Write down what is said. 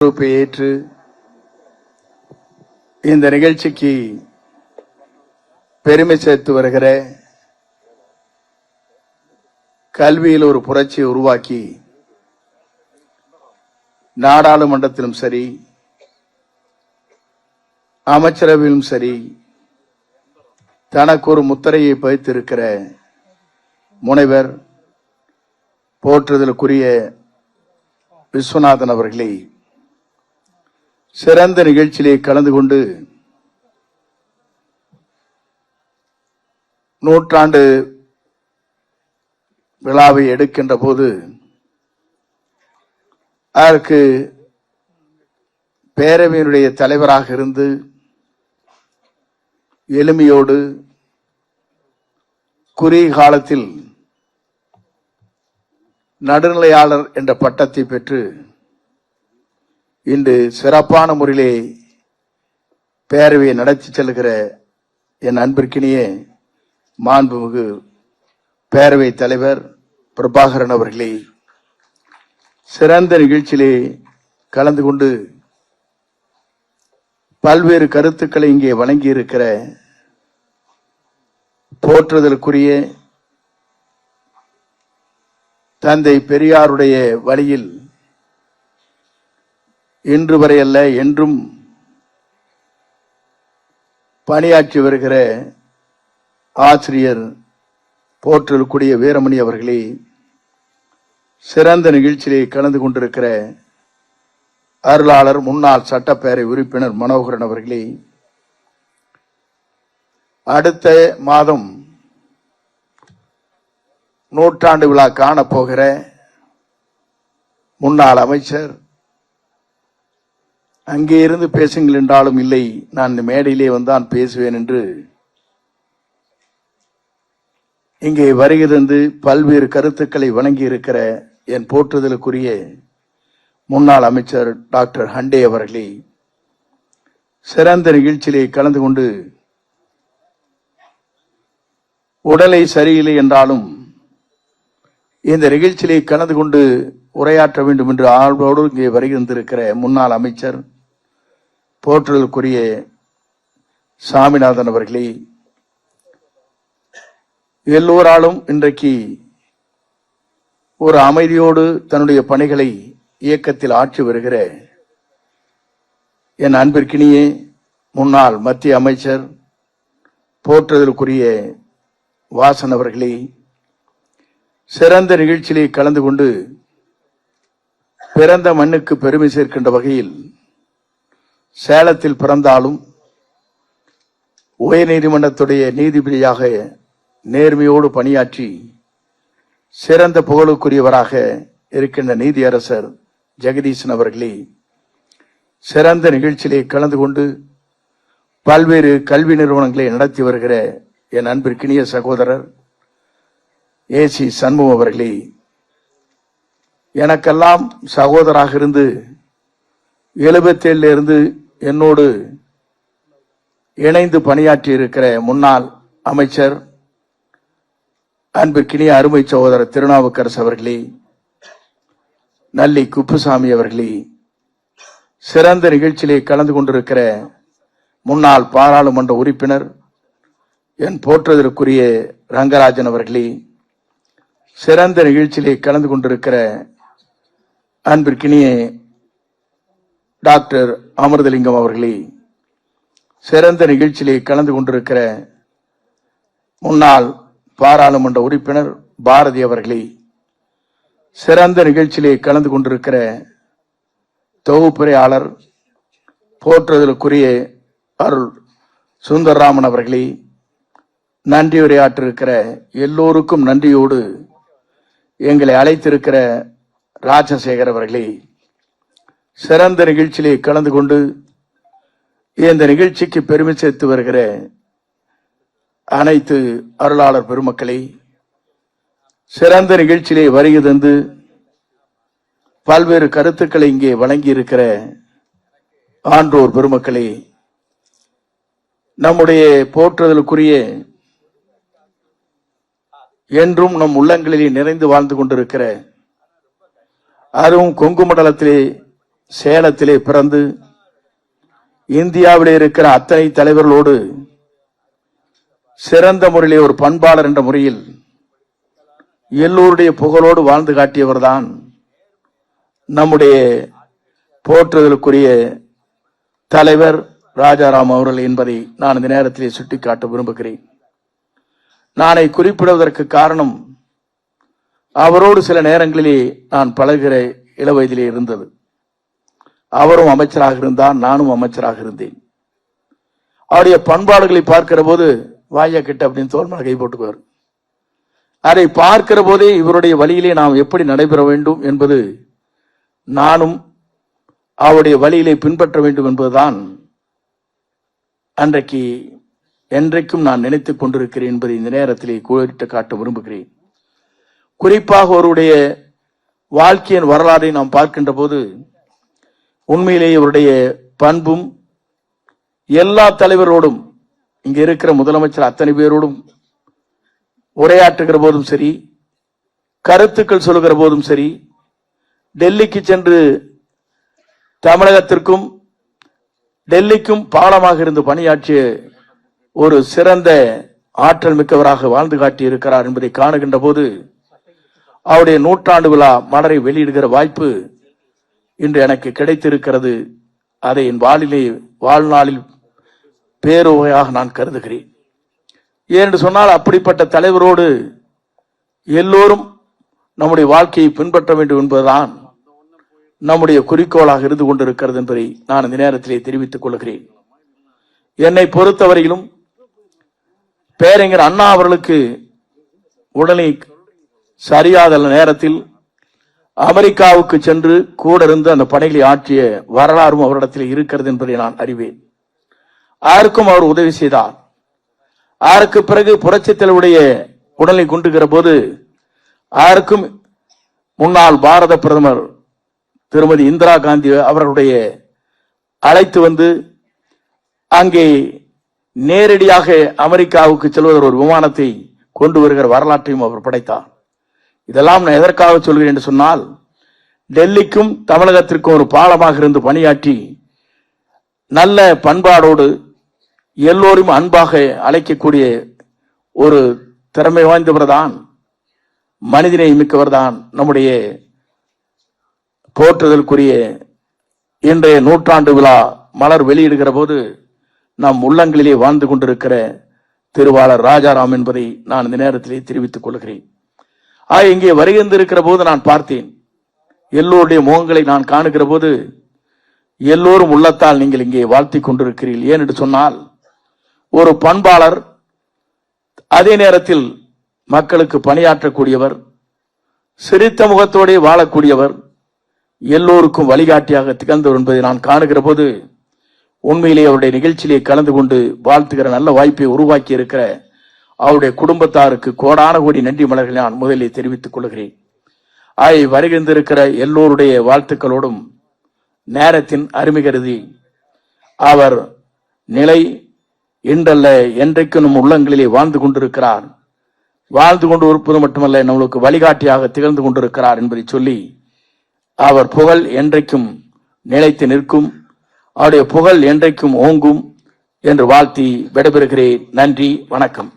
பொறுப்பை ஏற்று இந்த நிகழ்ச்சிக்கு பெருமை சேர்த்து வருகிற கல்வியில் ஒரு புரட்சியை உருவாக்கி நாடாளுமன்றத்திலும் சரி அமைச்சரவையிலும் சரி தனக்கு ஒரு முத்திரையை பதித்திருக்கிற முனைவர் போற்றுதலுக்குரிய விஸ்வநாதன் அவர்களை சிறந்த நிகழ்ச்சியிலே கலந்து கொண்டு நூற்றாண்டு விழாவை எடுக்கின்ற போது அதற்கு பேரவையினுடைய தலைவராக இருந்து எளிமையோடு குறுகிய காலத்தில் நடுநிலையாளர் என்ற பட்டத்தை பெற்று இன்று சிறப்பான முறையிலே பேரவையை நடத்தி செல்கிற என் அன்பிற்கினிய மாண்புமிகு பேரவை தலைவர் பிரபாகரன் அவர்களே, சிறந்த நிகழ்ச்சியிலே கலந்து கொண்டு பல்வேறு கருத்துக்களை இங்கே வழங்கியிருக்கிற போற்றுதலுக்குரிய தந்தை பெரியாருடைய வழியில் இன்று வரை அல்ல என்றும் பணியாற்றி வருகிற ஆசிரியர் போற்றலுக்குரிய வீரமணி அவர்களே, சிறந்த நிகழ்ச்சியிலே கலந்து கொண்டிருக்கிற அருளாளர் முன்னாள் சட்டப்பேரவை உறுப்பினர் மனோகரன் அவர்களே, அடுத்த மாதம் நூற்றாண்டு விழா காணப்போகிற முன்னாள் அமைச்சர், அங்கே இருந்து பேசுங்கள் என்றாலும் இல்லை, நான் இந்த மேடையிலே வந்தான் பேசுவேன் என்று இங்கே வருகை தந்து பல்வேறு கருத்துக்களை வழங்கி இருக்கிற என் போற்றுதலுக்குரிய முன்னாள் அமைச்சர் டாக்டர் ஹண்டே அவர்களே, சிறந்த நிகழ்ச்சியிலே கலந்து கொண்டு உடலை சரியில்லை என்றாலும் இந்த நிகழ்ச்சியிலே கலந்து கொண்டு உரையாற்ற வேண்டும் என்று ஆர்வலோடு இங்கே வருகின்றிருக்கிற முன்னாள் அமைச்சர் போற்றுதலுக்குரிய சாமிநாதன் அவர்களே, எல்லோராலும் இன்றைக்கு ஒரு அமைதியோடு தன்னுடைய பணிகளை இயக்கத்தில் ஆற்றி வருகிற என் அன்பிற்கினிய முன்னாள் மத்திய அமைச்சர் போற்றுதலுக்குரிய வாசன் அவர்களே, சிறந்த நிகழ்ச்சியிலே கலந்து கொண்டு பிறந்த மண்ணுக்கு பெருமை சேர்க்கின்ற வகையில் சேலத்தில் பிறந்தாலும் உயர்நீதிமன்றத்துடைய நீதிபதியாக நேர்மையோடு பணியாற்றி சிறந்த புகழுக்குரியவராக இருக்கின்ற நீதியரசர் ஜெகதீசன் அவர்களே, சிறந்த நிகழ்ச்சியிலே கலந்து கொண்டு பல்வேறு கல்வி நிறுவனங்களை நடத்தி வருகிற என் அன்பிற்கினிய சகோதரர் ஏசி சண்முகம் அவர்களே, எனக்கெல்லாம் சகோதராக இருந்து 77 இருந்து என்னோடு இணைந்து பணியாற்றி இருக்கிற முன்னாள் அமைச்சர் அன்பிற்கினிய அருமை சகோதரர் திருநாவுக்கரசு அவர்களே, நல்லி குப்புசாமி அவர்களே, சிறந்த நிகழ்ச்சியிலே கலந்து கொண்டிருக்கிற முன்னாள் பாராளுமன்ற உறுப்பினர் என் போற்றுதலுக்குரிய ரங்கராஜன் அவர்களே, சிறந்த நிகழ்ச்சியிலே கலந்து கொண்டிருக்கிற அன்பிற்கினிய டாக்டர் அமிர்தலிங்கம் அவர்களே, சிறந்த நிகழ்ச்சியிலே கலந்து கொண்டிருக்கிற முன்னாள் பாராளுமன்ற உறுப்பினர் பாரதி அவர்களே, சிறந்த நிகழ்ச்சியிலே கலந்து கொண்டிருக்கிற தொகுப்புரையாளர் போற்றுதலுக்குரிய அருள் சுந்தரராமன் அவர்களே, நன்றி உரையாற்றிருக்கிற எல்லோருக்கும் நன்றியோடு எங்களை அழைத்திருக்கிற ராஜசேகர் அவர்களே, சிறந்த நிகழ்ச்சியிலே கலந்து கொண்டு இந்த நிகழ்ச்சிக்கு பெருமை சேர்த்து வருகிற அனைத்து அருளாளர் பெருமக்களை, சிறந்த நிகழ்ச்சியிலே வருகை தந்து பல்வேறு கருத்துக்களை இங்கே வழங்கி இருக்கிற ஆன்றோர் பெருமக்களே, நம்முடைய போற்றுதலுக்குரிய என்றும் நம் உள்ளங்களிலே நிறைந்து வாழ்ந்து கொண்டிருக்கிற அதுவும் கொங்கு மண்டலத்திலே சேலத்திலே பிறந்து இந்தியாவிலே இருக்கிற அத்தனை தலைவர்களோடு சிறந்த முறையிலே ஒரு பண்பாளர் என்ற முறையில் எல்லோருடைய புகழோடு வாழ்ந்து காட்டியவர்தான் நம்முடைய போற்றுதலுக்குரிய தலைவர் ராஜாராம் அவர்கள் என்பதை நான் இந்த நேரத்திலே சுட்டிக்காட்ட விரும்புகிறேன். நானை குறிப்பிடுவதற்கு காரணம் அவரோடு சில நேரங்களிலே நான் பழகிற இளவயதிலே இருந்தது. அவரும் அமைச்சராக இருந்தார், நானும் அமைச்சராக இருந்தேன். அவருடைய பண்பாடுகளை பார்க்கிற போது வாயா கிட்ட அப்படின்னு தோல் மேல கை போட்டுக்குவார். அதை பார்க்கிற போதே இவருடைய வழியிலே நாம் எப்படி நடைபெற வேண்டும் என்பது, நானும் அவருடைய வழியிலே பின்பற்ற வேண்டும் என்பதுதான் அன்றைக்கு என்றைக்கும் நான் நினைத்துக் கொண்டிருக்கிறேன் என்பதை இந்த நேரத்திலே கோரிட்டு காட்ட விரும்புகிறேன். குறிப்பாக அவருடைய வாழ்க்கையின் வரலாறை நாம் பார்க்கின்ற போது உண்மையிலேயே அவருடைய பண்பும் எல்லா தலைவரோடும், இங்க இருக்கிற முதலமைச்சர் அத்தனை பேரோடும் உரையாற்றுகிற போதும் சரி, கருத்துக்கள் சொல்லுகிற போதும் சரி, டெல்லிக்கு சென்று தமிழகத்திற்கும் டெல்லிக்கும் பாலமாக இருந்து பணியாற்றிய ஒரு சிறந்த ஆற்றல் மிக்கவராக வாழ்ந்து காட்டி இருக்கிறார் என்பதை காணுகின்ற போது அவருடைய நூற்றாண்டு விழா மலரை வெளியிடுகிற வாய்ப்பு இன்று எனக்கு கிடைத்திருக்கிறது. அதை என் வாழ்நாளில் பேருவையாக நான் கருதுகிறேன். ஏனென்று சொன்னால் அப்படிப்பட்ட தலைவரோடு எல்லோரும் நம்முடைய வாழ்க்கையை பின்பற்ற வேண்டும் என்பதுதான் நம்முடைய குறிக்கோளாக இருந்து கொண்டிருக்கிறது என்பதை நான் இந்த நேரத்திலே தெரிவித்துக் கொள்கிறேன். என்னை பொறுத்தவரையிலும் பேரறிஞர் அண்ணா அவர்களுக்கு உடனே சரியாத நேரத்தில் அமெரிக்காவுக்கு சென்று கூட இருந்து அந்த பணிகளை ஆற்றிய வரலாறும் அவரிடத்தில் இருக்கிறது என்பதை நான் அறிவேன். யாருக்கும் அவர் உதவி செய்தார். அதற்கு பிறகு புரட்சித் தலைவருடைய உடலை குண்டுகிற போது யாருக்கும் முன்னாள் பாரத பிரதமர் திருமதி இந்திரா காந்தி அவர்களுடைய அழைத்து வந்து அங்கே நேரடியாக அமெரிக்காவுக்கு செல்வதற்கு ஒரு விமானத்தை கொண்டு வருகிற வரலாற்றையும் அவர் படைத்தார். இதெல்லாம் நான் எதற்காக சொல்கிறேன் என்று சொன்னால், டெல்லிக்கும் தமிழகத்திற்கும் ஒரு பாலமாக இருந்து பணியாற்றி நல்ல பண்பாடோடு எல்லோரும் அன்பாக அழைக்கக்கூடிய ஒரு திறமை வாய்ந்தவர் தான், மனிதனை மிக்கவர் தான் நம்முடைய போற்றுதலுக்குரிய இன்றைய நூற்றாண்டு விழா மலர் வெளியிடுகிற போது நம் உள்ளங்களிலே வாழ்ந்து கொண்டிருக்கிற திருவாளர் ராஜாராம் என்பதை நான் இந்த நேரத்திலே தெரிவித்துக் கொள்கிறேன். இங்கே வருகின்றிருக்கிற போது நான் பார்த்தேன், எல்லோருடைய முகங்களை நான் காணுகிற போது எல்லோரும் உள்ளத்தால் நீங்கள் இங்கே வாழ்த்திக் கொண்டிருக்கிறீர்கள். ஏன் என்று சொன்னால், ஒரு பண்பாளர், அதே நேரத்தில் மக்களுக்கு பணியாற்றக்கூடியவர், சிரித்த முகத்தோடு வாழக்கூடியவர், எல்லோருக்கும் வழிகாட்டியாக திகழ்ந்தவர் என்பதை நான் காணுகிற போது உண்மையிலே அவருடைய நிகழ்ச்சியிலே கலந்து கொண்டு வாழ்த்துகிற நல்ல வாய்ப்பை உருவாக்கி இருக்கிற அவருடைய குடும்பத்தாருக்கு கோடான கோடி நன்றி மலர்களை நான் முதலில் தெரிவித்துக் கொள்கிறேன். வருகின்றிருக்கிற எல்லோருடைய வாழ்த்துக்களோடும் நேரத்தின் அருமை கருதி அவர் நிலை இன்றல்ல என்றைக்கும் நம் உள்ளங்களிலே வாழ்ந்து கொண்டிருக்கிறார். வாழ்ந்து கொண்டு இருப்பது மட்டுமல்ல, நம்மளுக்கு வழிகாட்டியாக திகழ்ந்து கொண்டிருக்கிறார் என்பதை சொல்லி, அவர் புகழ் என்றைக்கும் நிலைத்து நிற்கும், அவருடைய புகழ் என்றைக்கும் ஓங்கும் என்று வாழ்த்தி விடைபெறுகிறேன். நன்றி, வணக்கம்.